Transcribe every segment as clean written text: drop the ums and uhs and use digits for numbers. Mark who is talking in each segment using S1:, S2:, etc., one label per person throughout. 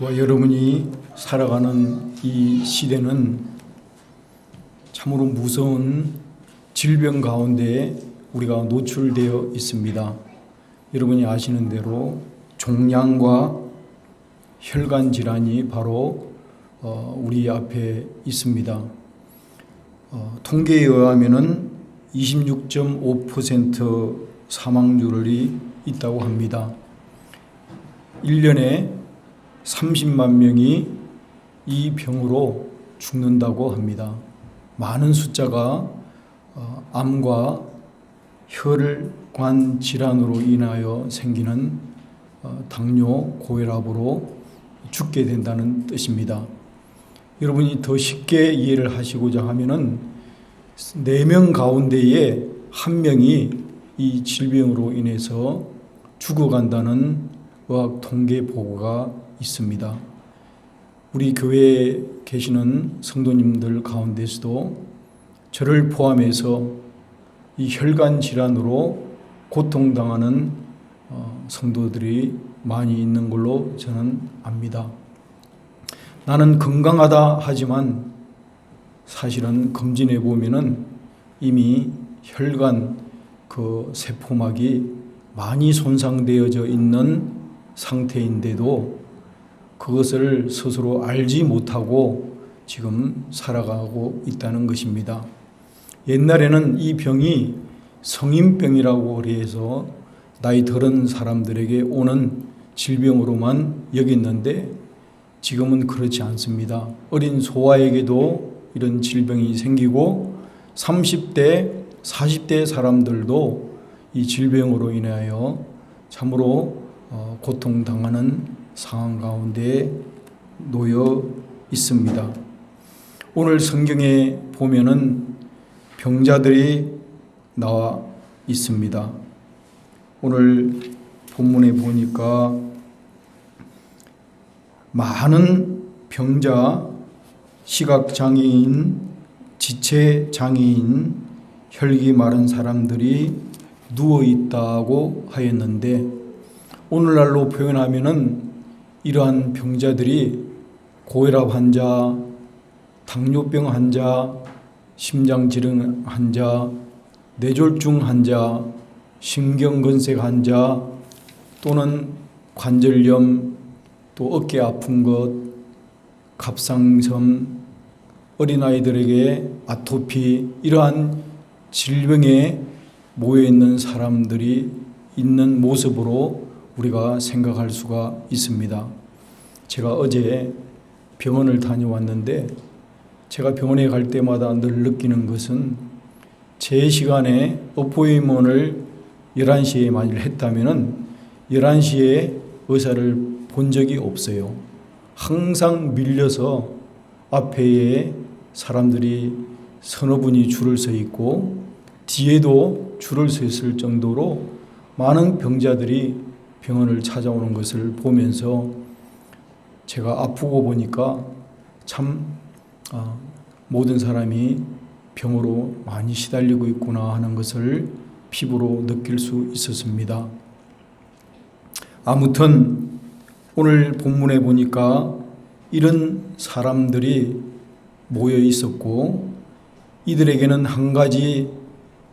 S1: 여러분이 살아가는 이 시대는 참으로 무서운 질병 가운데 우리가 노출되어 있습니다. 여러분이 아시는 대로 종양과 혈관 질환이 바로 우리 앞에 있습니다. 통계에 의하면 26.5% 사망률이 있다고 합니다. 1년에 30만 명이 이 병으로 죽는다고 합니다. 많은 숫자가 암과 혈관 질환으로 인하여 생기는 당뇨, 고혈압으로 죽게 된다는 뜻입니다. 여러분이 더 쉽게 이해를 하시고자 하면은 4명 가운데에 1명이 이 질병으로 인해서 죽어간다는 의학 통계 보고가 있습니다. 우리 교회에 계시는 성도님들 가운데서도 저를 포함해서 이 혈관 질환으로 고통당하는 성도들이 많이 있는 걸로 저는 압니다. 나는 건강하다 하지만 사실은 검진해 보면은 이미 혈관 그 세포막이 많이 손상되어져 있는 상태인데도 그것을 스스로 알지 못하고 지금 살아가고 있다는 것입니다. 옛날에는 이 병이 성인병이라고 해서 나이 들은 사람들에게 오는 질병으로만 여겼는데 지금은 그렇지 않습니다. 어린 소아에게도 이런 질병이 생기고 30대, 40대 사람들도 이 질병으로 인하여 참으로 고통당하는 상황 가운데 놓여 있습니다. 오늘 성경에 보면은 병자들이 나와 있습니다. 오늘 본문에 보니까 많은 병자, 시각장애인, 지체장애인, 혈기 마른 사람들이 누워 있다고 하였는데 오늘날로 표현하면은 이러한 병자들이 고혈압 환자, 당뇨병 환자, 심장질환 환자, 뇌졸중 환자, 신경건색 환자 또는 관절염, 또 어깨 아픈 것, 갑상선, 어린아이들에게 아토피 이러한 질병에 모여있는 사람들이 있는 모습으로 우리가 생각할 수가 있습니다. 제가 어제 병원을 다녀왔는데 제가 병원에 갈 때마다 늘 느끼는 것은 제 시간에 어포인먼트를 11시에 만일 했다면 11시에 의사를 본 적이 없어요. 항상 밀려서 앞에 사람들이 서너 분이 줄을 서 있고 뒤에도 줄을 서 있을 정도로 많은 병자들이 병원을 찾아오는 것을 보면서 제가 아프고 보니까 참 모든 사람이 병으로 많이 시달리고 있구나 하는 것을 피부로 느낄 수 있었습니다. 아무튼 오늘 본문에 보니까 이런 사람들이 모여 있었고 이들에게는 한 가지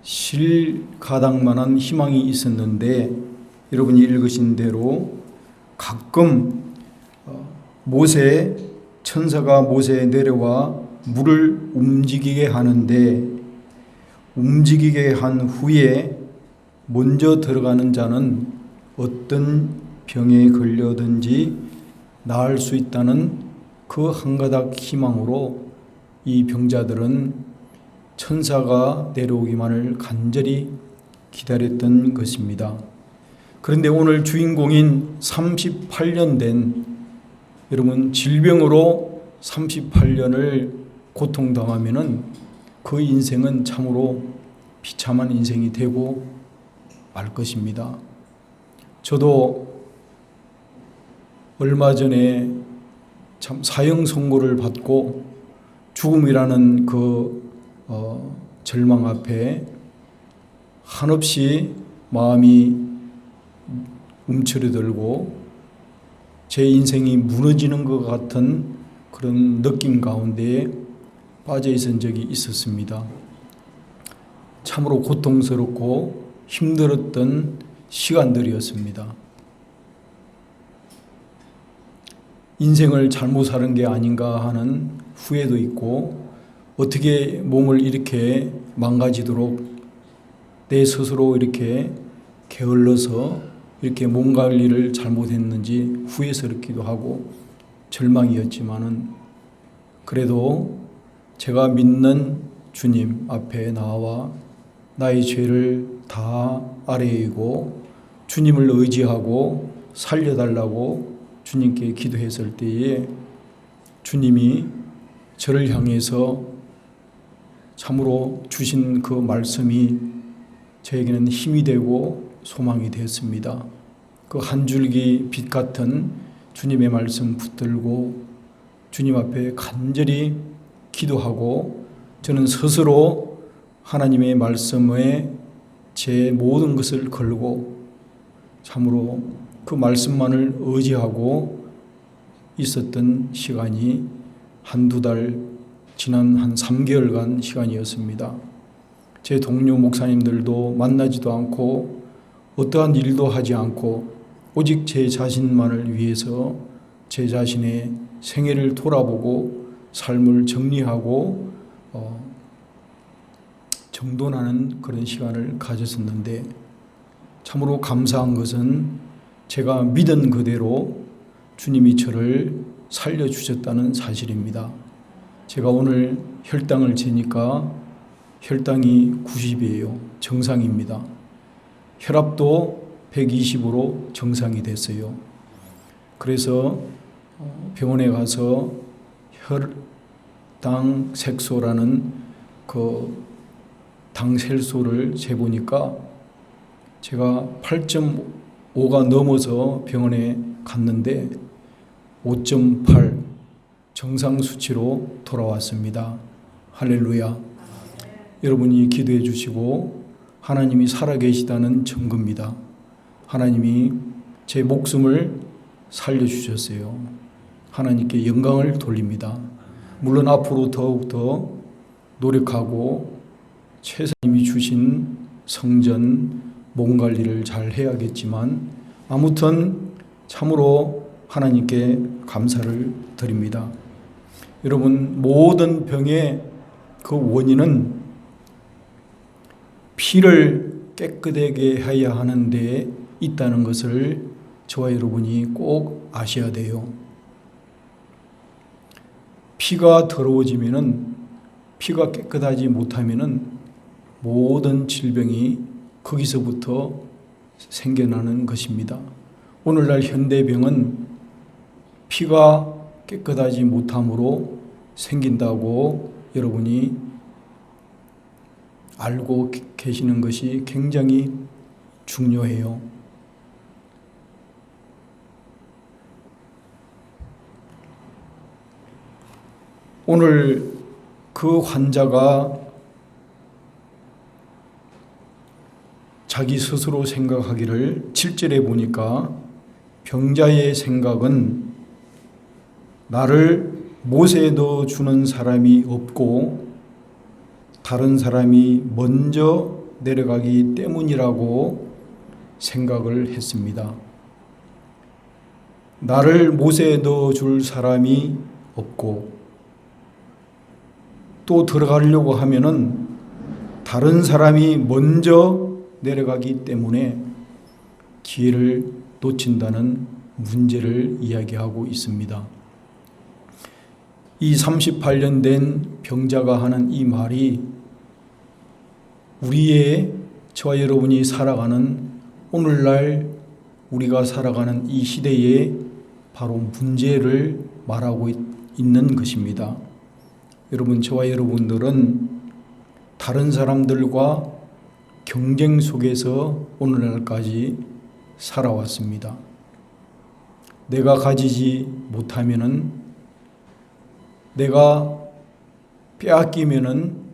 S1: 실가닥만한 희망이 있었는데 여러분이 읽으신 대로 가끔 천사가 모세에 내려와 물을 움직이게 하는데 움직이게 한 후에 먼저 들어가는 자는 어떤 병에 걸려든지 나을 수 있다는 그 한 가닥 희망으로 이 병자들은 천사가 내려오기만을 간절히 기다렸던 것입니다. 그런데 오늘 주인공인 38년 된 여러분 질병으로 38년을 고통당하면은 그 인생은 참으로 비참한 인생이 되고 말 것입니다. 저도 얼마 전에 참 사형 선고를 받고 죽음이라는 그 절망 앞에 한없이 마음이 움츠러들고 제 인생이 무너지는 것 같은 그런 느낌 가운데 빠져 있은 적이 있었습니다. 참으로 고통스럽고 힘들었던 시간들이었습니다. 인생을 잘못 사는 게 아닌가 하는 후회도 있고, 어떻게 몸을 이렇게 망가지도록 내 스스로 이렇게 게을러서 이렇게 몸 관리를 잘못했는지 후회스럽기도 하고 절망이었지만은, 그래도 제가 믿는 주님 앞에 나와 나의 죄를 다 아뢰이고 주님을 의지하고 살려달라고 주님께 기도했을 때에 주님이 저를 향해서 참으로 주신 그 말씀이 저에게는 힘이 되고 소망이 되었습니다. 그 한 줄기 빛 같은 주님의 말씀 붙들고 주님 앞에 간절히 기도하고, 저는 스스로 하나님의 말씀에 제 모든 것을 걸고 참으로 그 말씀만을 의지하고 있었던 시간이 한두 달, 지난 한 3개월간 시간이었습니다. 제 동료 목사님들도 만나지도 않고 어떠한 일도 하지 않고 오직 제 자신만을 위해서 제 자신의 생애를 돌아보고 삶을 정리하고 정돈하는 그런 시간을 가졌었는데, 참으로 감사한 것은 제가 믿은 그대로 주님이 저를 살려주셨다는 사실입니다. 제가 오늘 혈당을 재니까 혈당이 90이에요. 정상입니다. 혈압도 120으로 정상이 됐어요. 그래서 병원에 가서 혈당 색소라는 그 당셀소를 재보니까 제가 8.5가 넘어서 병원에 갔는데 5.8 정상 수치로 돌아왔습니다. 할렐루야. 여러분이 기도해 주시고 하나님이 살아계시다는 증거입니다. 하나님이 제 목숨을 살려주셨어요. 하나님께 영광을 돌립니다. 물론 앞으로 더욱더 노력하고 최선님이 주신 성전 몸 관리를 잘 해야겠지만, 아무튼 참으로 하나님께 감사를 드립니다. 여러분, 모든 병의 그 원인은 피를 깨끗하게 해야 하는 데 있다는 것을 저와 여러분이 꼭 아셔야 돼요. 피가 더러워지면은, 피가 깨끗하지 못하면은 모든 질병이 거기서부터 생겨나는 것입니다. 오늘날 현대병은 피가 깨끗하지 못함으로 생긴다고 여러분이 알고 계시는 것이 굉장히 중요해요. 오늘 그 환자가 자기 스스로 생각하기를 7절에 보니까 병자의 생각은 나를 못에 넣어주는 사람이 없고 다른 사람이 먼저 내려가기 때문이라고 생각을 했습니다. 나를 못에 넣어줄 사람이 없고 또 들어가려고 하면은 다른 사람이 먼저 내려가기 때문에 기회를 놓친다는 문제를 이야기하고 있습니다. 이 38년 된 병자가 하는 이 말이 우리의, 저와 여러분이 살아가는 오늘날 우리가 살아가는 이 시대에 바로 문제를 말하고 있는 것입니다. 여러분, 저와 여러분들은 다른 사람들과 경쟁 속에서 오늘날까지 살아왔습니다. 내가 가지지 못하면은, 내가 빼앗기면은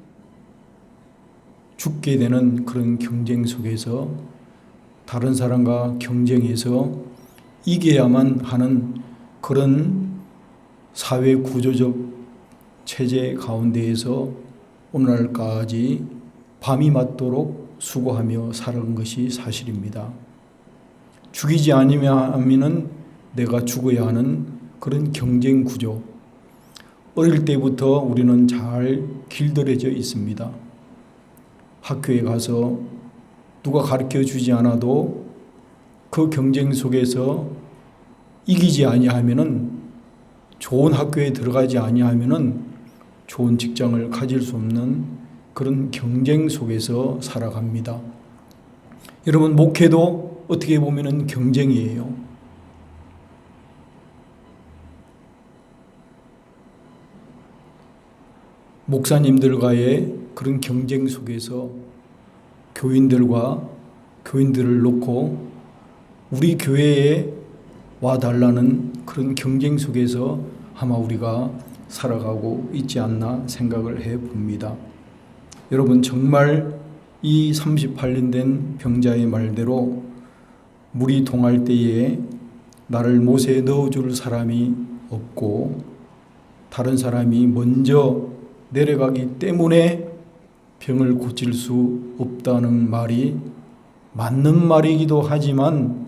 S1: 죽게 되는 그런 경쟁 속에서 다른 사람과 경쟁해서 이겨야만 하는 그런 사회 구조적 체제 가운데에서 오늘날까지 밤이 맞도록 수고하며 살아온 것이 사실입니다. 죽이지 않으면 내가 죽어야 하는 그런 경쟁 구조. 어릴 때부터 우리는 잘 길들여져 있습니다. 학교에 가서 누가 가르쳐 주지 않아도 그 경쟁 속에서 이기지 아니하면은, 좋은 학교에 들어가지 아니하면은 좋은 직장을 가질 수 없는 그런 경쟁 속에서 살아갑니다. 여러분, 목회도 어떻게 보면은 경쟁이에요. 목사님들과의 그런 경쟁 속에서 교인들을 놓고 우리 교회에 와달라는 그런 경쟁 속에서 아마 우리가 살아가고 있지 않나 생각을 해봅니다. 여러분, 정말 이 38년 된 병자의 말대로 물이 동할 때에 나를 못에 넣어줄 사람이 없고 다른 사람이 먼저 내려가기 때문에 병을 고칠 수 없다는 말이 맞는 말이기도 하지만,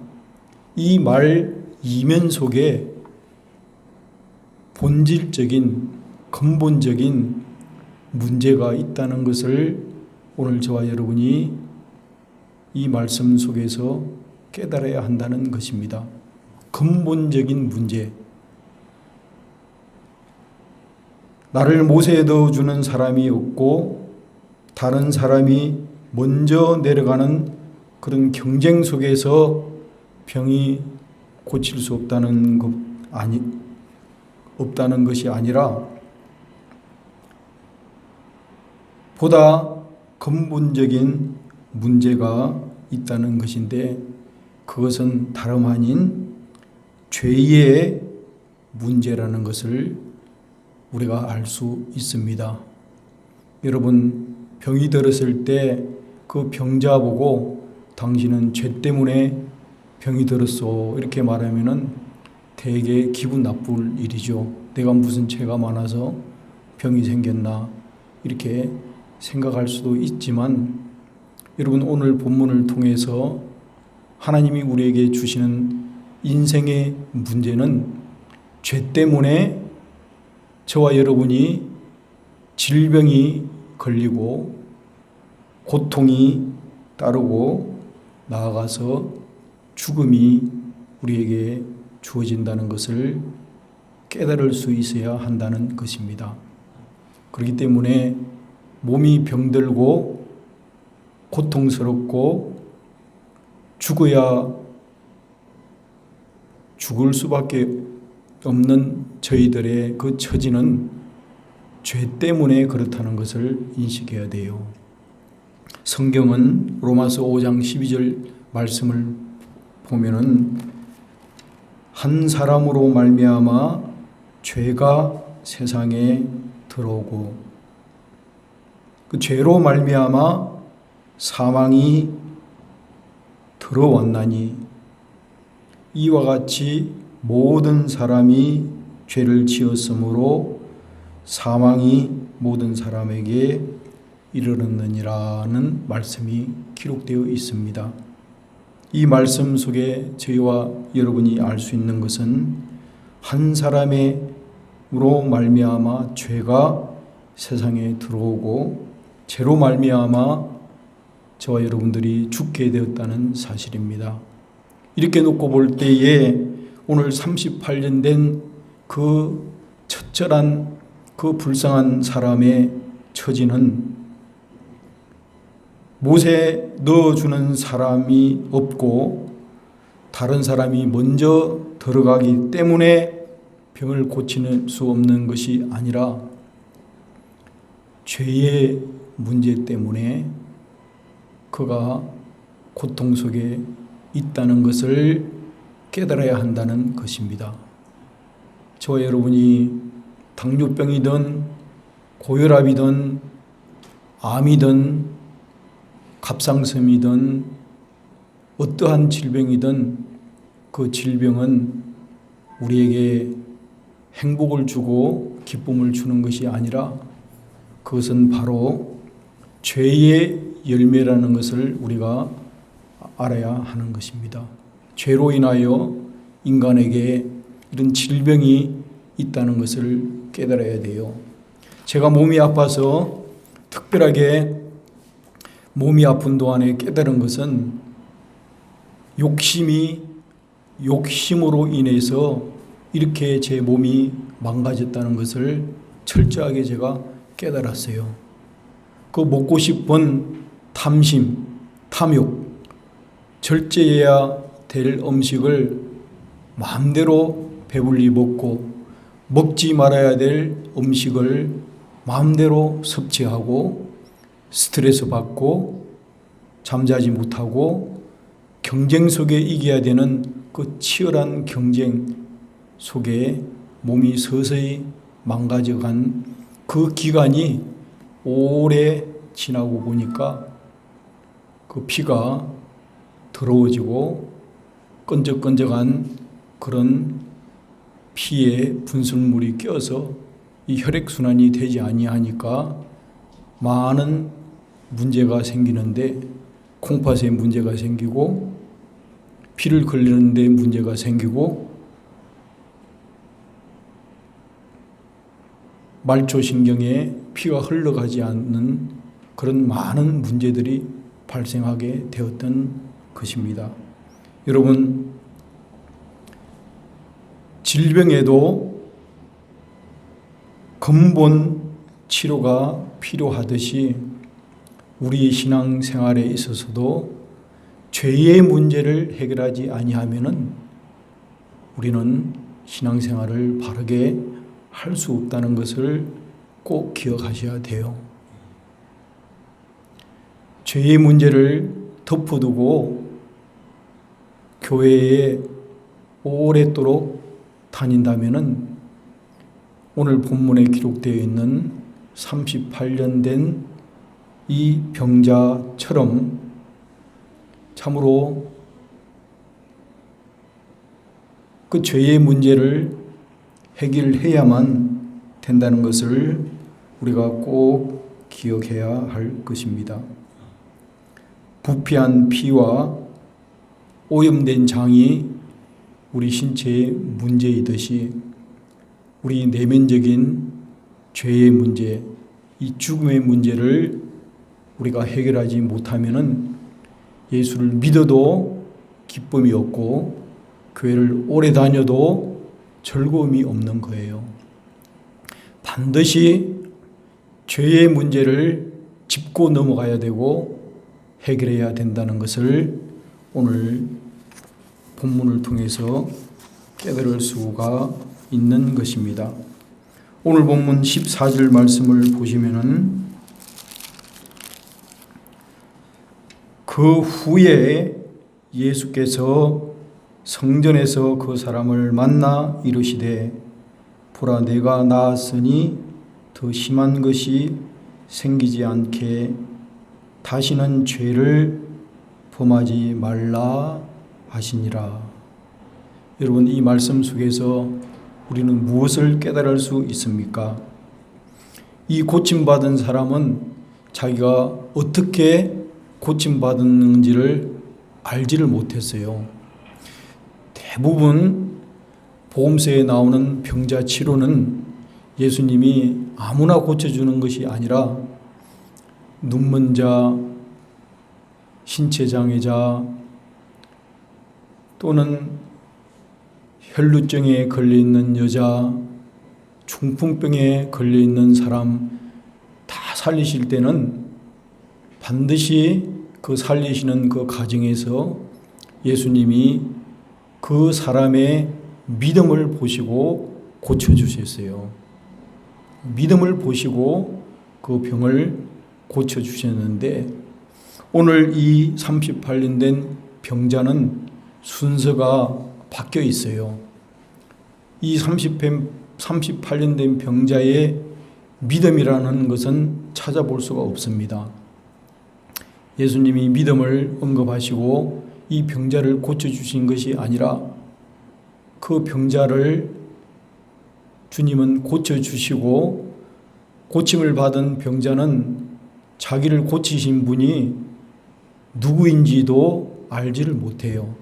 S1: 이 말 이면 속에 본질적인 근본적인 문제가 있다는 것을 오늘 저와 여러분이 이 말씀 속에서 깨달아야 한다는 것입니다. 근본적인 문제. 나를 못에 넣어주는 사람이 없고 다른 사람이 먼저 내려가는 그런 경쟁 속에서 병이 고칠 수 없다는 것이 아니라 보다 근본적인 문제가 있다는 것인데, 그것은 다름 아닌 죄의 문제라는 것을 우리가 알 수 있습니다. 여러분, 병이 들었을 때 그 병자 보고 당신은 죄 때문에 병이 들었어 이렇게 말하면은 되게 기분 나쁠 일이죠. 내가 무슨 죄가 많아서 병이 생겼나 이렇게 생각할 수도 있지만, 여러분, 오늘 본문을 통해서 하나님이 우리에게 주시는 인생의 문제는 죄 때문에 저와 여러분이 질병이 걸리고 고통이 따르고 나아가서 죽음이 우리에게 주어진다는 것을 깨달을 수 있어야 한다는 것입니다. 그렇기 때문에 몸이 병들고 고통스럽고 죽을 수밖에 없는 저희들의 그 처지는 죄 때문에 그렇다는 것을 인식해야 돼요. 성경은 로마서 5장 12절 말씀을 보면은 한 사람으로 말미암아 죄가 세상에 들어오고 그 죄로 말미암아 사망이 들어왔나니 이와 같이 모든 사람이 죄를 지었으므로 사망이 모든 사람에게 이르렀느니라는 말씀이 기록되어 있습니다. 이 말씀 속에 저희와 여러분이 알 수 있는 것은 한 사람으로 말미암아 죄가 세상에 들어오고 죄로 말미암아 저와 여러분들이 죽게 되었다는 사실입니다. 이렇게 놓고 볼 때에 오늘 38년 된 그 처절한 그 불쌍한 사람의 처지는 못에 넣어주는 사람이 없고 다른 사람이 먼저 들어가기 때문에 병을 고치는 수 없는 것이 아니라 죄의 문제 때문에 그가 고통 속에 있다는 것을 깨달아야 한다는 것입니다. 저와 여러분이 당뇨병이든 고혈압이든 암이든 갑상선이든 어떠한 질병이든 그 질병은 우리에게 행복을 주고 기쁨을 주는 것이 아니라 그것은 바로 죄의 열매라는 것을 우리가 알아야 하는 것입니다. 죄로 인하여 인간에게 이런 질병이 있다는 것을 깨달아야 돼요. 제가 몸이 아파서 특별하게 몸이 아픈 동안에 깨달은 것은 욕심으로 인해서 이렇게 제 몸이 망가졌다는 것을 철저하게 제가 깨달았어요. 그 먹고 싶은 탐심, 탐욕, 절제해야 될 음식을 마음대로 배불리 먹고 먹지 말아야 될 음식을 마음대로 섭취하고 스트레스 받고 잠자지 못하고 경쟁 속에 이겨야 되는 그 치열한 경쟁 속에 몸이 서서히 망가져간 그 기간이 오래 지나고 보니까 그 피가 더러워지고 끈적끈적한 그런 피에 분술물이 껴서 이 혈액순환이 되지 아니하니까 많은 문제가 생기는데 콩팥에 문제가 생기고 피를 걸리는 데 문제가 생기고 말초신경에 피가 흘러가지 않는 그런 많은 문제들이 발생하게 되었던 것입니다. 여러분, 질병에도 근본 치료가 필요하듯이 우리 신앙생활에 있어서도 죄의 문제를 해결하지 아니하면은 우리는 신앙생활을 바르게 할 수 없다는 것을 꼭 기억하셔야 돼요. 죄의 문제를 덮어두고 교회에 오랫도록 다닌다면은 오늘 본문에 기록되어 있는 38년 된 이 병자처럼 참으로 그 죄의 문제를 해결해야만 된다는 것을 우리가 꼭 기억해야 할 것입니다. 부패한 피와 오염된 장이 우리 신체의 문제이듯이 우리 내면적인 죄의 문제, 이 죽음의 문제를 우리가 해결하지 못하면은 예수를 믿어도 기쁨이 없고 교회를 오래 다녀도 즐거움이 없는 거예요. 반드시 죄의 문제를 짚고 넘어가야 되고 해결해야 된다는 것을 오늘 본문을 통해서 깨달을 수가 있는 것입니다. 오늘 본문 14절 말씀을 보시면은 그 후에 예수께서 성전에서 그 사람을 만나 이르시되 보라 내가 나았으니 더 심한 것이 생기지 않게 다시는 죄를 범하지 말라 하시니라. 여러분, 이 말씀 속에서 우리는 무엇을 깨달을 수 있습니까? 이 고침받은 사람은 자기가 어떻게 고침받았는지를 알지를 못했어요. 대부분 보험서에 나오는 병자 치료는 예수님이 아무나 고쳐주는 것이 아니라 눈먼 자, 신체장애자 또는 혈루증에 걸려있는 여자, 중풍병에 걸려있는 사람 다 살리실 때는 반드시 그 살리시는 그 과정에서 예수님이 그 사람의 믿음을 보시고 고쳐주셨어요. 믿음을 보시고 그 병을 고쳐주셨는데 오늘 이 38년 된 병자는 순서가 바뀌어 있어요. 이 38년 된 병자의 믿음이라는 것은 찾아볼 수가 없습니다. 예수님이 믿음을 언급하시고 이 병자를 고쳐주신 것이 아니라 그 병자를 주님은 고쳐주시고 고침을 받은 병자는 자기를 고치신 분이 누구인지도 알지를 못해요.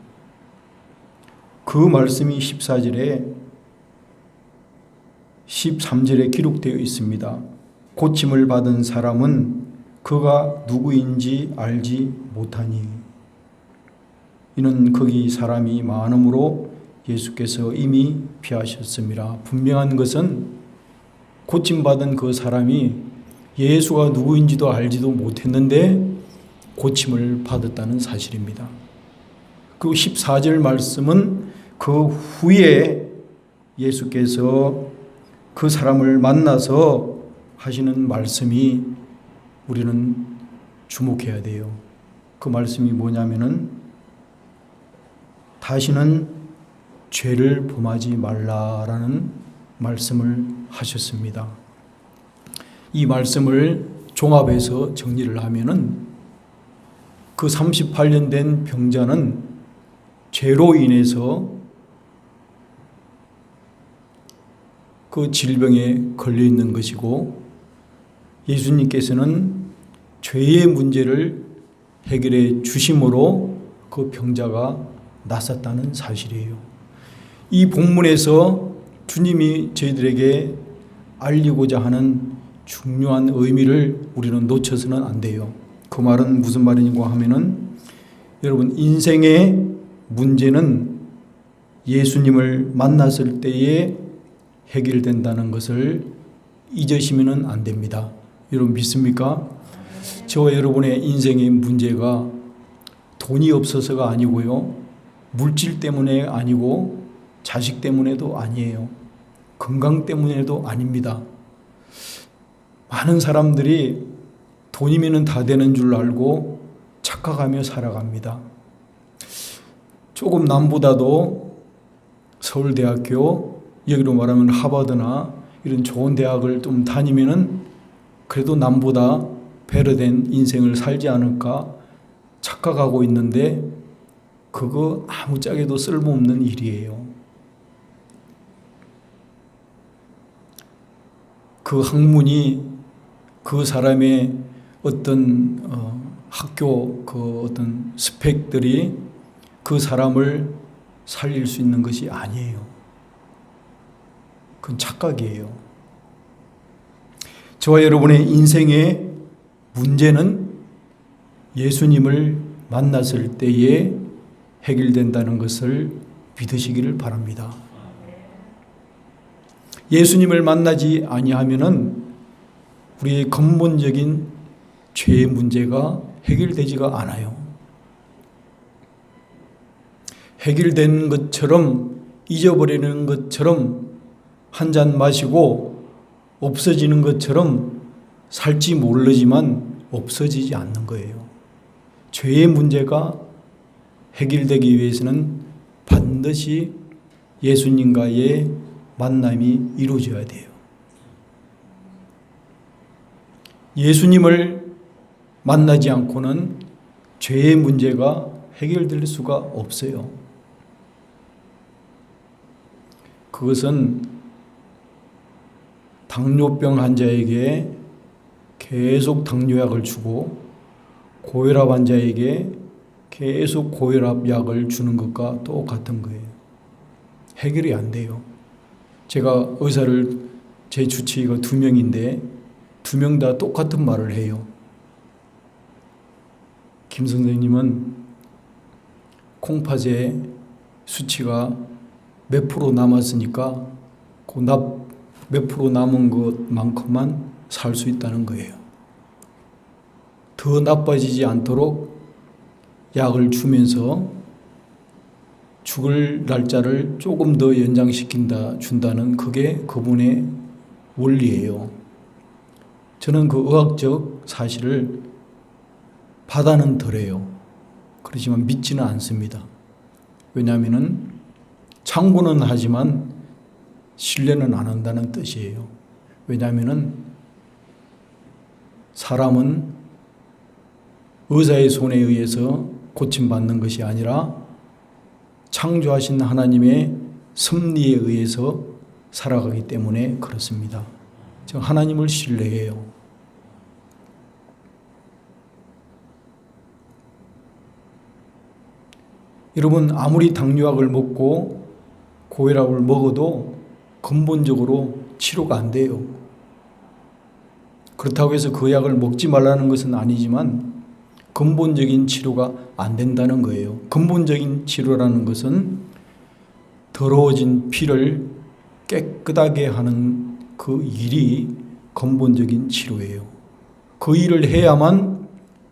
S1: 그 말씀이 14절에 13절에 기록되어 있습니다. 고침을 받은 사람은 그가 누구인지 알지 못하니 이는 거기 사람이 많음으로 예수께서 이미 피하셨습니다. 분명한 것은 고침받은 그 사람이 예수가 누구인지도 알지도 못했는데 고침을 받았다는 사실입니다. 그리고 14절 말씀은 그 후에 예수께서 그 사람을 만나서 하시는 말씀이 우리는 주목해야 돼요. 그 말씀이 뭐냐면은 다시는 죄를 범하지 말라라는 말씀을 하셨습니다. 이 말씀을 종합해서 정리를 하면은 그 38년 된 병자는 죄로 인해서 그 질병에 걸려 있는 것이고 예수님께서는 죄의 문제를 해결해 주심으로 그 병자가 낫았다는 사실이에요. 이 본문에서 주님이 저희들에게 알리고자 하는 중요한 의미를 우리는 놓쳐서는 안 돼요. 그 말은 무슨 말이냐고 하면은 여러분 인생의 문제는 예수님을 만났을 때에 해결된다는 것을 잊으시면 안 됩니다. 여러분 믿습니까? 저와 여러분의 인생의 문제가 돈이 없어서가 아니고요. 물질 때문에 아니고 자식 때문에도 아니에요. 건강 때문에도 아닙니다. 많은 사람들이 돈이면 다 되는 줄 알고 착각하며 살아갑니다. 조금 남보다도 서울대학교, 여기로 말하면 하버드나 이런 좋은 대학을 좀 다니면은 그래도 남보다 배려된 인생을 살지 않을까 착각하고 있는데 그거 아무짝에도 쓸모없는 일이에요. 그 학문이 그 사람의 어떤 학교 그 어떤 스펙들이 그 사람을 살릴 수 있는 것이 아니에요. 그건 착각이에요. 저와 여러분의 인생의 문제는 예수님을 만났을 때에 해결된다는 것을 믿으시기를 바랍니다. 예수님을 만나지 아니하면은 우리의 근본적인 죄의 문제가 해결되지가 않아요. 해결된 것처럼 잊어버리는 것처럼 한 잔 마시고 없어지는 것처럼 살지 모르지만 없어지지 않는 거예요. 죄의 문제가 해결되기 위해서는 반드시 예수님과의 만남이 이루어져야 돼요. 예수님을 만나지 않고는 죄의 문제가 해결될 수가 없어요. 그것은 당뇨병 환자에게 계속 당뇨약을 주고 고혈압 환자에게 계속 고혈압 약을 주는 것과 똑같은 거예요. 해결이 안 돼요. 제가 의사를 제 주치의가 2명인데 2명 다 똑같은 말을 해요. 김 선생님은 콩팥에 수치가 몇 프로 남았으니까 그 몇 프로 남은 것만큼만 살 수 있다는 거예요. 더 나빠지지 않도록 약을 주면서 죽을 날짜를 조금 더 준다는 그게 그분의 원리예요. 저는 그 의학적 사실을 받아는 덜해요. 그렇지만 믿지는 않습니다. 왜냐하면 참고는 하지만 신뢰는 안 한다는 뜻이에요. 왜냐하면 사람은 의사의 손에 의해서 고침받는 것이 아니라 창조하신 하나님의 섭리에 의해서 살아가기 때문에 그렇습니다. 저 하나님을 신뢰해요. 여러분, 아무리 당뇨약을 먹고 고혈압을 먹어도 근본적으로 치료가 안 돼요. 그렇다고 해서 그 약을 먹지 말라는 것은 아니지만 근본적인 치료가 안 된다는 거예요. 근본적인 치료라는 것은 더러워진 피를 깨끗하게 하는 그 일이 근본적인 치료예요. 그 일을 해야만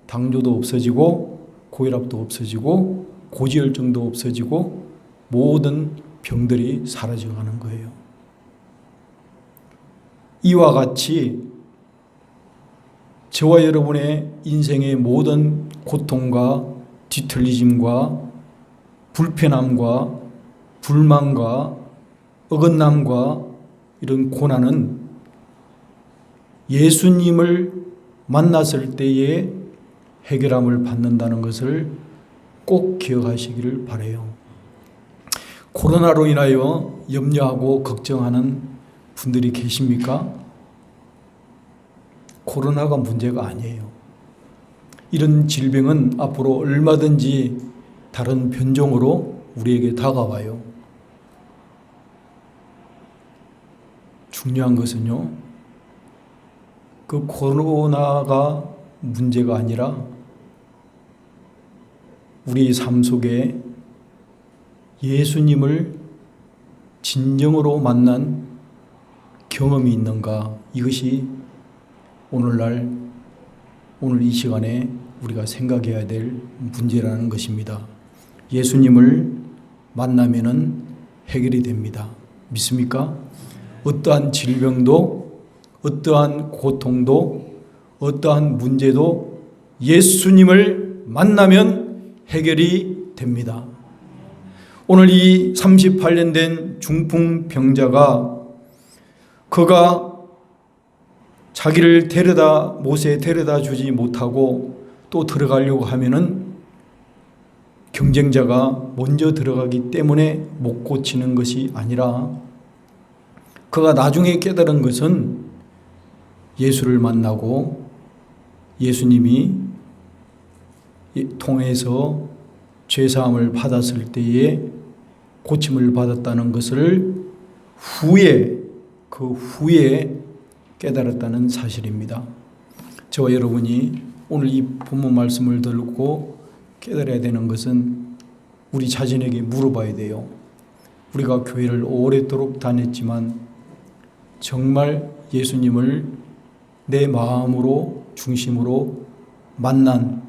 S1: 당뇨도 없어지고 고혈압도 없어지고 고지혈증도 없어지고 모든 병들이 사라져가는 거예요. 이와 같이 저와 여러분의 인생의 모든 고통과 뒤틀리짐과 불편함과 불만과 어긋남과 이런 고난은 예수님을 만났을 때에 해결함을 받는다는 것을 꼭 기억하시기를 바라요. 코로나로 인하여 염려하고 걱정하는 분들이 계십니까? 코로나가 문제가 아니에요. 이런 질병은 앞으로 얼마든지 다른 변종으로 우리에게 다가와요. 중요한 것은요, 그 코로나가 문제가 아니라 우리 삶 속에 예수님을 진정으로 만난 경험이 있는가, 이것이 오늘날 오늘 이 시간에 우리가 생각해야 될 문제라는 것입니다. 예수님을 만나면은 해결이 됩니다. 믿습니까? 어떠한 질병도 어떠한 고통도 어떠한 문제도 예수님을 만나면 해결이 됩니다. 오늘 이 38년 된 중풍병자가 그가 자기를 못에 데려다 주지 못하고 또 들어가려고 하면은 경쟁자가 먼저 들어가기 때문에 못 고치는 것이 아니라 그가 나중에 깨달은 것은 예수를 만나고 예수님이 통해서 죄사함을 받았을 때에 고침을 받았다는 것을 그 후에 깨달았다는 사실입니다. 저와 여러분이 오늘 이 본문 말씀을 듣고 깨달아야 되는 것은 우리 자신에게 물어봐야 돼요. 우리가 교회를 오래도록 다녔지만 정말 예수님을 내 마음으로 중심으로 만난,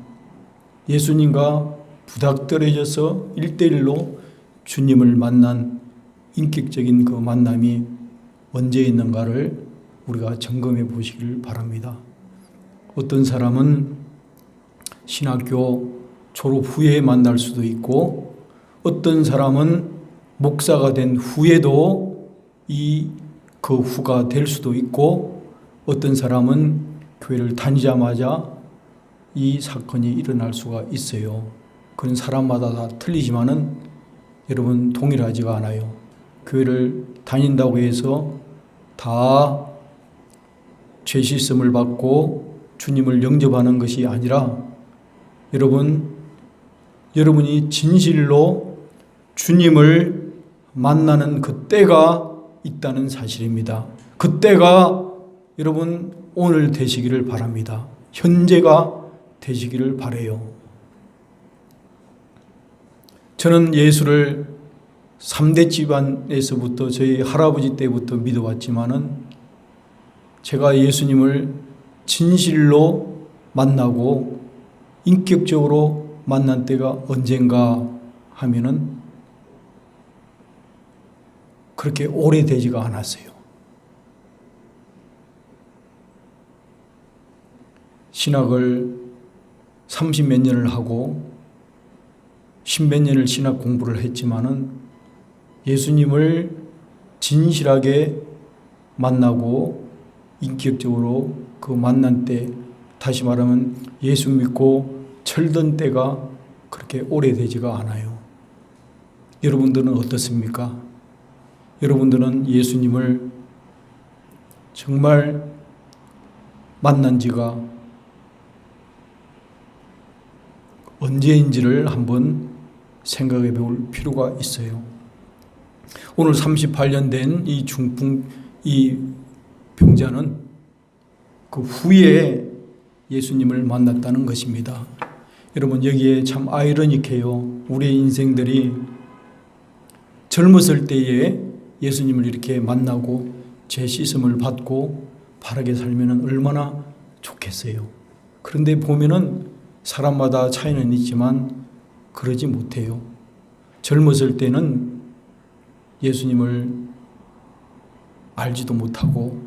S1: 예수님과 부닥뜨려져서 1대1로 주님을 만난 인격적인 그 만남이 언제 있는가를 우리가 점검해 보시길 바랍니다. 어떤 사람은 신학교 졸업 후에 만날 수도 있고 어떤 사람은 목사가 된 후에도 그 후가 될 수도 있고 어떤 사람은 교회를 다니자마자 이 사건이 일어날 수가 있어요. 그건 사람마다 다 틀리지만은 여러분 동일하지가 않아요. 교회를 다닌다고 해서 다 죄 씻음을 받고 주님을 영접하는 것이 아니라 여러분이 진실로 주님을 만나는 그 때가 있다는 사실입니다. 그 때가 여러분 오늘 되시기를 바랍니다. 현재가 되시기를 바라요. 저는 예수를 3대 집안에서부터 저희 할아버지 때부터 믿어왔지만은 제가 예수님을 진실로 만나고 인격적으로 만난 때가 언젠가 하면은 그렇게 오래되지가 않았어요. 신학을 30몇 년을 하고 10몇 년을 신학 공부를 했지만은 예수님을 진실하게 만나고 인격적으로 그 만난 때, 다시 말하면 예수 믿고 철든 때가 그렇게 오래되지가 않아요. 여러분들은 어떻습니까? 여러분들은 예수님을 정말 만난 지가 언제인지를 한번 생각해 볼 필요가 있어요. 오늘 38년 된 이 중풍 이 병자는 그 후에 예수님을 만났다는 것입니다. 여러분, 여기에 참 아이러니해요. 우리의 인생들이 젊었을 때에 예수님을 이렇게 만나고 죄 씻음을 받고 바르게 살면 얼마나 좋겠어요. 그런데 보면은 사람마다 차이는 있지만 그러지 못해요. 젊었을 때는 예수님을 알지도 못하고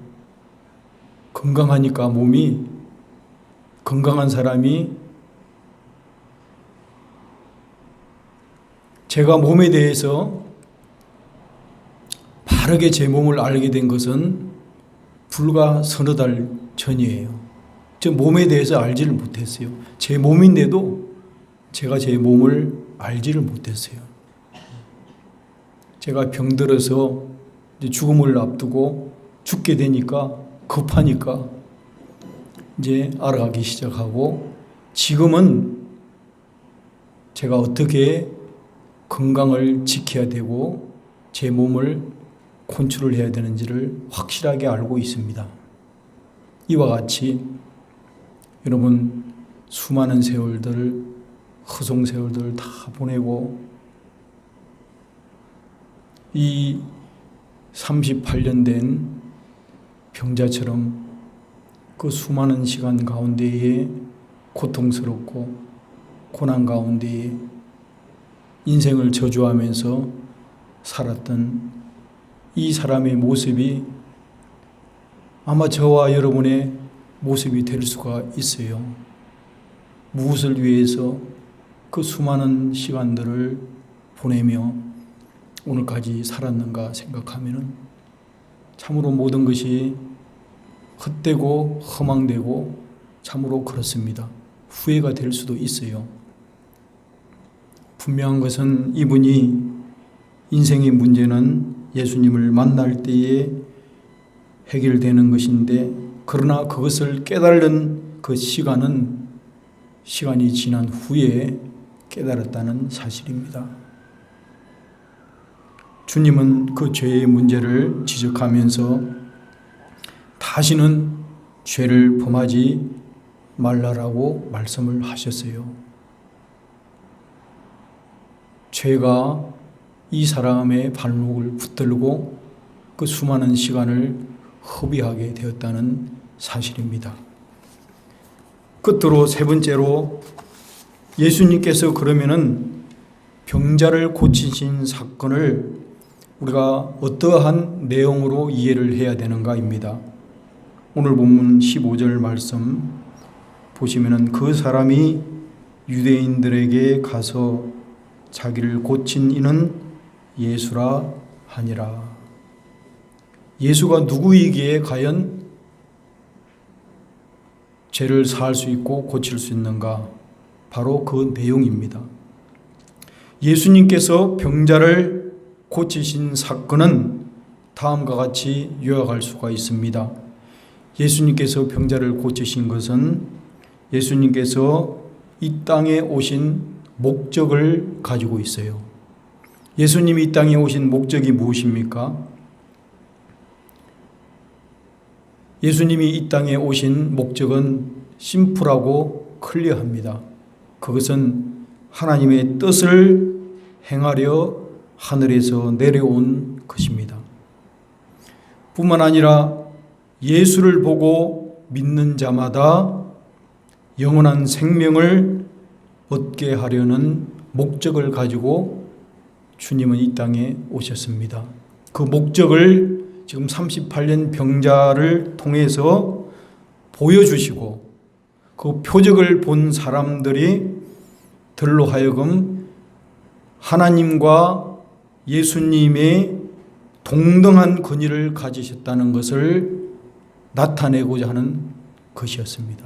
S1: 건강하니까 몸이 건강한 사람이 제가 몸에 대해서 바르게 제 몸을 알게 된 것은 불과 서너 달 전이에요. 저 몸에 대해서 알지를 못했어요. 제 몸인데도 제가 제 몸을 알지를 못했어요. 제가 병들어서 이제 죽음을 앞두고 죽게 되니까 급하니까 이제 알아가기 시작하고, 지금은 제가 어떻게 건강을 지켜야 되고 제 몸을 컨트롤 해야 되는지를 확실하게 알고 있습니다. 이와 같이 여러분, 수많은 세월들, 허송 세월들 다 보내고 이 38년 된 병자처럼 그 수많은 시간 가운데에 고통스럽고 고난 가운데에 인생을 저주하면서 살았던 이 사람의 모습이 아마 저와 여러분의 모습이 될 수가 있어요. 무엇을 위해서 그 수많은 시간들을 보내며 오늘까지 살았는가 생각하면 참으로 모든 것이 헛되고 허망되고 참으로 그렇습니다. 후회가 될 수도 있어요. 분명한 것은 이분이 인생의 문제는 예수님을 만날 때에 해결되는 것인데, 그러나 그것을 깨달은 그 시간은 시간이 지난 후에 깨달았다는 사실입니다. 주님은 그 죄의 문제를 지적하면서 다시는 죄를 범하지 말라라고 말씀을 하셨어요. 죄가 이 사람의 발목을 붙들고 그 수많은 시간을 허비하게 되었다는 사실입니다. 끝으로 세 번째로, 예수님께서 그러면은 병자를 고치신 사건을 우리가 어떠한 내용으로 이해를 해야 되는가입니다. 오늘 본문 15절 말씀 보시면은 그 사람이 유대인들에게 가서 자기를 고친 이는 예수라 하니라. 예수가 누구이기에 과연 죄를 사할 수 있고 고칠 수 있는가? 바로 그 내용입니다. 예수님께서 병자를 고치신 사건은 다음과 같이 요약할 수가 있습니다. 예수님께서 병자를 고치신 것은 예수님께서 이 땅에 오신 목적을 가지고 있어요. 예수님이 이 땅에 오신 목적이 무엇입니까? 예수님이 이 땅에 오신 목적은 심플하고 클리어합니다. 그것은 하나님의 뜻을 행하려 하늘에서 내려온 것입니다. 뿐만 아니라 예수를 보고 믿는 자마다 영원한 생명을 얻게 하려는 목적을 가지고 주님은 이 땅에 오셨습니다. 그 목적을 지금 38년 병자를 통해서 보여주시고, 그 표적을 본 사람들이 들로 하여금 하나님과 예수님의 동등한 권위를 가지셨다는 것을 나타내고자 하는 것이었습니다.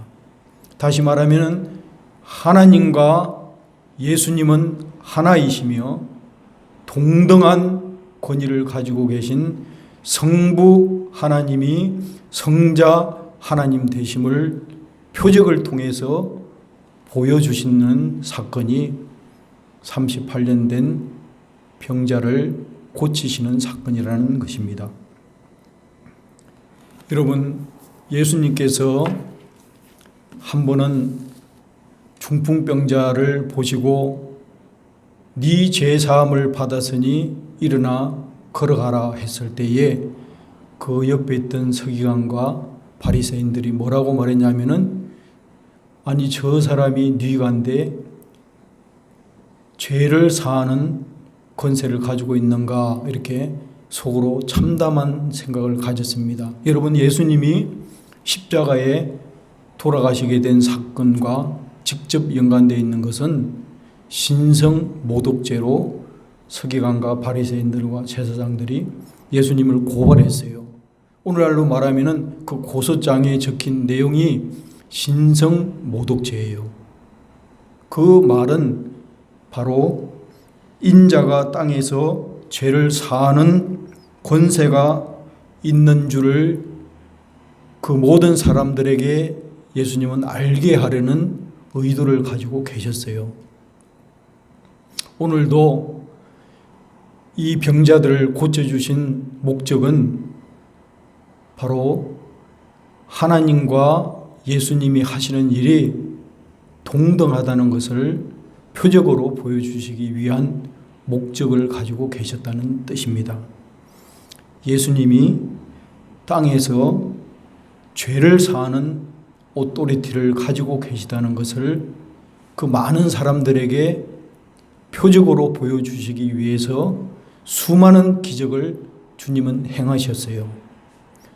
S1: 다시 말하면 하나님과 예수님은 하나이시며 동등한 권위를 가지고 계신 성부 하나님이 성자 하나님 되심을 표적을 통해서 보여주시는 사건이 38년 된 병자를 고치시는 사건이라는 것입니다. 여러분, 예수님께서 한 번은 중풍병자를 보시고 네 죄사함을 받았으니 일어나 걸어가라 했을 때에 그 옆에 있던 서기관과 바리새인들이 뭐라고 말했냐면은, 아니 저 사람이 뉘간데 죄를 사하는 권세를 가지고 있는가, 이렇게 속으로 참담한 생각을 가졌습니다. 여러분, 예수님이 십자가에 돌아가시게 된 사건과 직접 연관되어 있는 것은 신성 모독죄로 서기관과 바리새인들과 제사장들이 예수님을 고발했어요. 오늘날로 말하면 그 고소장에 적힌 내용이 신성 모독죄예요. 그 말은 바로 인자가 땅에서 죄를 사하는 권세가 있는 줄을 그 모든 사람들에게 예수님은 알게 하려는 의도를 가지고 계셨어요. 오늘도 이 병자들을 고쳐주신 목적은 바로 하나님과 예수님이 하시는 일이 동등하다는 것을 표적으로 보여주시기 위한 목적을 가지고 계셨다는 뜻입니다. 예수님이 땅에서 죄를 사하는 오토리티를 가지고 계시다는 것을 그 많은 사람들에게 표적으로 보여주시기 위해서 수많은 기적을 주님은 행하셨어요.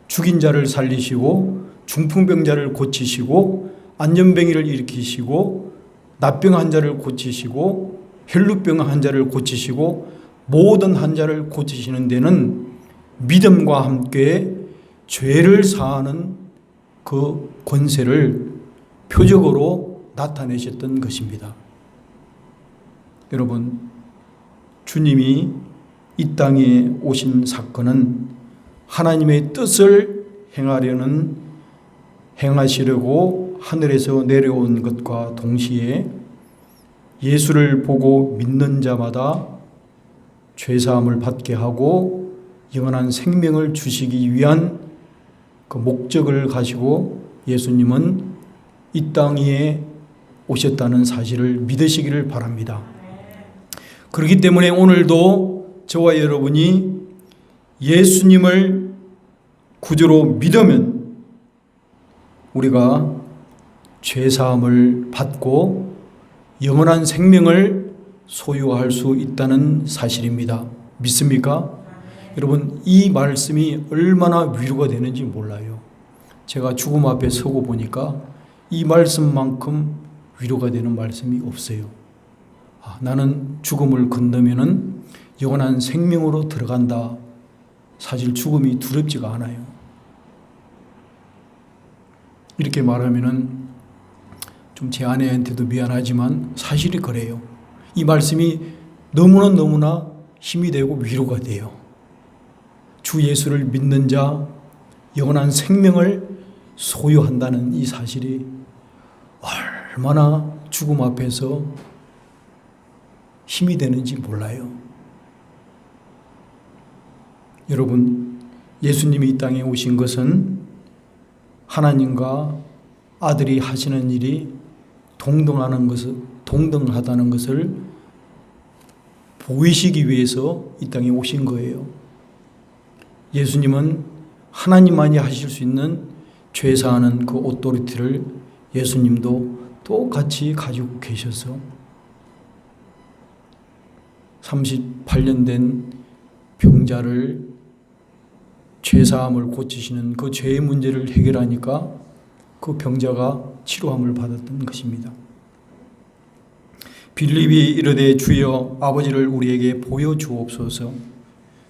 S1: 죽인 자를 살리시고 중풍병자를 고치시고 안전병이를 일으키시고 납병 환자를 고치시고 혈루병 환자를 고치시고 모든 환자를 고치시는 데는 믿음과 함께 죄를 사하는 그 권세를 표적으로 나타내셨던 것입니다. 여러분, 주님이 이 땅에 오신 사건은 하나님의 뜻을 행하시려고 하늘에서 내려온 것과 동시에 예수를 보고 믿는 자마다 죄사함을 받게 하고 영원한 생명을 주시기 위한 그 목적을 가지고 예수님은 이 땅 위에 오셨다는 사실을 믿으시기를 바랍니다. 그렇기 때문에 오늘도 저와 여러분이 예수님을 구주로 믿으면 우리가 죄사함을 받고 영원한 생명을 소유할 수 있다는 사실입니다. 믿습니까? 여러분, 이 말씀이 얼마나 위로가 되는지 몰라요. 제가 죽음 앞에 서고 보니까 이 말씀만큼 위로가 되는 말씀이 없어요. 나는 죽음을 건너면은 영원한 생명으로 들어간다. 사실 죽음이 두렵지가 않아요. 이렇게 말하면은 좀 제 아내한테도 미안하지만 사실이 그래요. 이 말씀이 너무나 힘이 되고 위로가 돼요. 주 예수를 믿는 자 영원한 생명을 소유한다는 이 사실이 얼마나 죽음 앞에서 힘이 되는지 몰라요. 여러분, 예수님이 이 땅에 오신 것은 하나님과 아들이 하시는 일이 동등하다는 것을 보이시기 위해서 이 땅에 오신 거예요. 예수님은 하나님만이 하실 수 있는 죄사하는 그 오토리티를 예수님도 똑같이 가지고 계셔서 38년 된 병자를 죄사함을 고치시는 그 죄의 문제를 해결하니까 그 병자가 치료함을 받았던 것입니다. 빌립이 이르되 주여 아버지를 우리에게 보여주옵소서.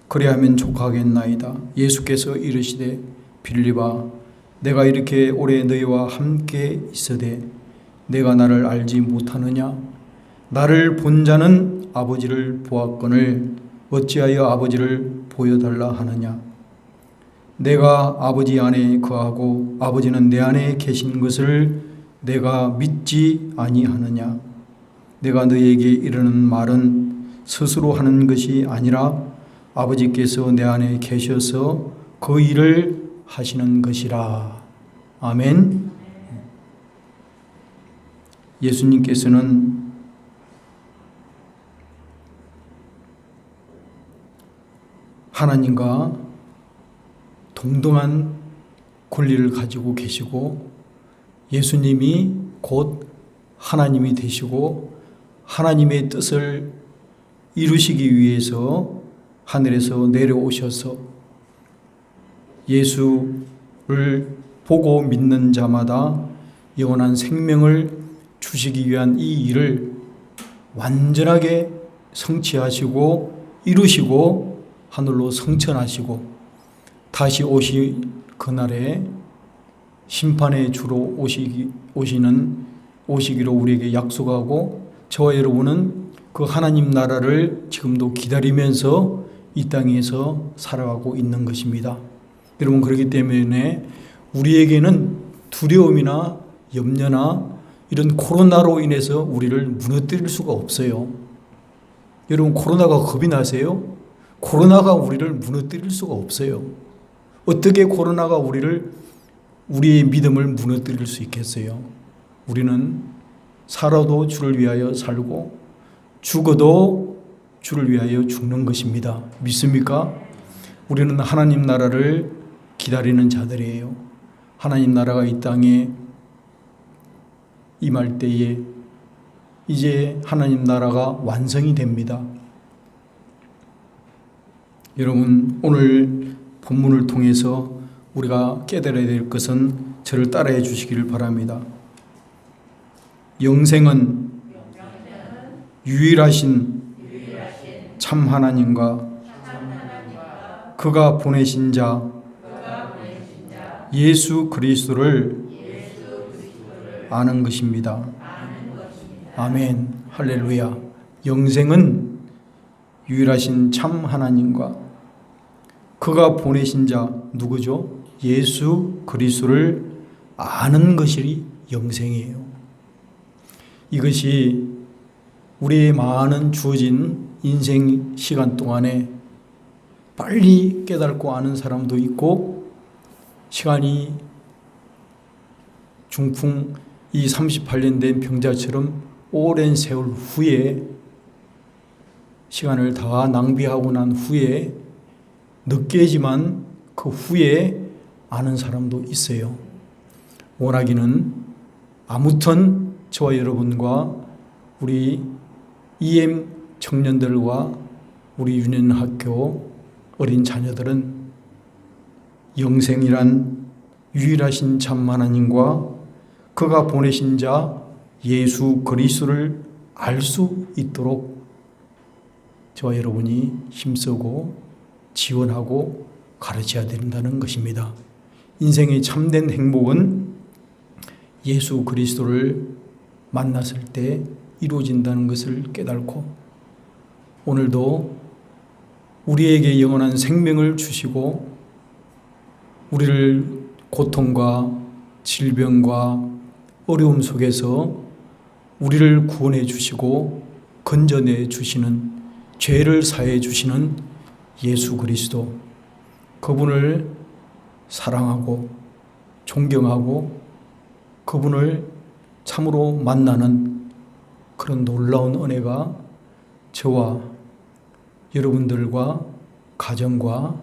S1: 그리하면 족하겠나이다. 예수께서 이르시되 빌립아 내가 이렇게 오래 너희와 함께 있으되 내가 나를 알지 못하느냐? 나를 본 자는 아버지를 보았거늘 어찌하여 아버지를 보여달라 하느냐? 내가 아버지 안에 거하고 아버지는 내 안에 계신 것을 내가 믿지 아니하느냐? 내가 너에게 이르는 말은 스스로 하는 것이 아니라 아버지께서 내 안에 계셔서 그 일을 하시는 것이라. 아멘. 예수님께서는 하나님과 동등한 권리를 가지고 계시고 예수님이 곧 하나님이 되시고 하나님의 뜻을 이루시기 위해서 하늘에서 내려오셔서 예수를 보고 믿는 자마다 영원한 생명을 주시기 위한 이 일을 완전하게 성취하시고 이루시고 하늘로 성천하시고 다시 오실 그날에 심판의 주로 오시기로 우리에게 약속하고 저와 여러분은 그 하나님 나라를 지금도 기다리면서 이 땅에서 살아가고 있는 것입니다. 여러분, 그렇기 때문에 우리에게는 두려움이나 염려나 이런 코로나로 인해서 우리를 무너뜨릴 수가 없어요. 여러분, 코로나가 겁이 나세요? 코로나가 우리를 무너뜨릴 수가 없어요. 어떻게 코로나가 우리의 믿음을 무너뜨릴 수 있겠어요? 우리는 살아도 주를 위하여 살고 죽어도 주를 위하여 죽는 것입니다. 믿습니까? 우리는 하나님 나라를 기다리는 자들이에요. 하나님 나라가 이 땅에 임할 때에 이제 하나님 나라가 완성이 됩니다. 여러분, 오늘 본문을 통해서 우리가 깨달아야 될 것은 저를 따라해 주시기를 바랍니다. 영생은 유일하신 참 하나님과 그가 보내신 자 예수 그리스도를 아는 것입니다. 아멘. 할렐루야. 영생은 유일하신 참 하나님과 그가 보내신 자 누구죠? 예수 그리스도를 아는 것이 영생이에요. 이것이 우리의 많은 주어진 인생 시간 동안에 빨리 깨닫고 아는 사람도 있고 시간이 중풍 이 38년 된 병자처럼 오랜 세월 후에 시간을 다 낭비하고 난 후에 늦게지만 그 후에 아는 사람도 있어요. 원하기는 아무튼 저와 여러분과 우리 EM 청년들과 우리 유년학교 어린 자녀들은 영생이란 유일하신 참 하나님과 그가 보내신 자 예수 그리스도를 알 수 있도록 저와 여러분이 힘쓰고 지원하고 가르쳐야 된다는 것입니다. 인생의 참된 행복은 예수 그리스도를 만났을 때 이루어진다는 것을 깨닫고 오늘도 우리에게 영원한 생명을 주시고 우리를 고통과 질병과 어려움 속에서 우리를 구원해 주시고 건져내 주시는 죄를 사해 주시는 예수 그리스도, 그분을 사랑하고 존경하고 그분을 참으로 만나는 그런 놀라운 은혜가 저와 여러분들과 가정과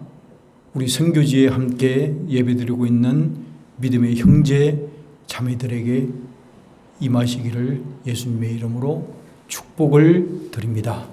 S1: 우리 선교지에 함께 예배드리고 있는 믿음의 형제 자매들에게 임하시기를 예수님의 이름으로 축복을 드립니다.